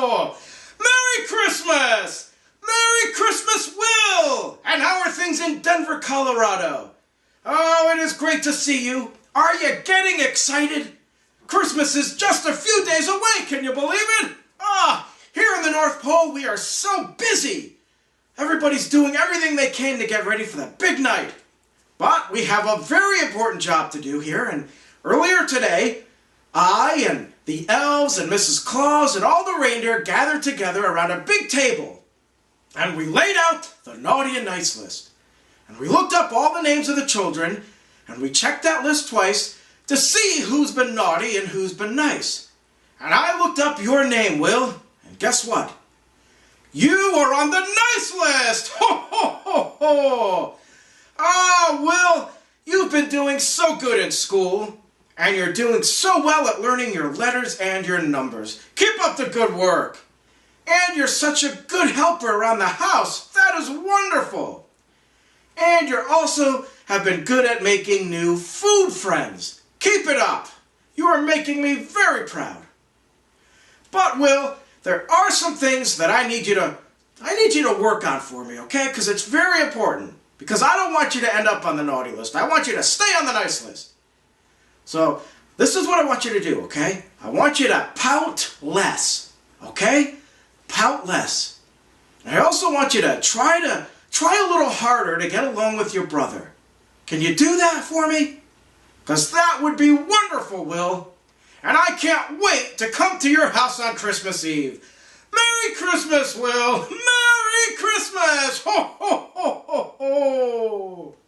Merry Christmas! Merry Christmas, Will! And how are things in Denver, Colorado? Oh, it is great to see you. Are you getting excited? Christmas is just a few days away, can you believe it? Here in the North Pole, we are so busy. Everybody's doing everything they can to get ready for the big night. But we have a very important job to do here, and earlier today, I and the elves and Mrs. Claus and all the reindeer gathered together around a big table, and we laid out the naughty and nice list. And we looked up all the names of the children, and we checked that list twice to see who's been naughty and who's been nice. And I looked up your name, Will, and guess what? You are on the nice list! Ho, ho, ho, ho! Will, you've been doing so good in school, and you're doing so well at learning your letters and your numbers. Keep up the good work. And you're such a good helper around the house. That is wonderful. And you also have been good at making new food friends. Keep it up. You are making me very proud. But, Will, there are some things that I need you to work on for me, okay? Because it's very important. Because I don't want you to end up on the naughty list. I want you to stay on the nice list. So, this is what I want you to do, okay? I want you to pout less, okay? Pout less. And I also want you to try a little harder to get along with your brother. Can you do that for me? Because that would be wonderful, Will. And I can't wait to come to your house on Christmas Eve. Merry Christmas, Will! Merry Christmas! Ho, ho, ho, ho, ho!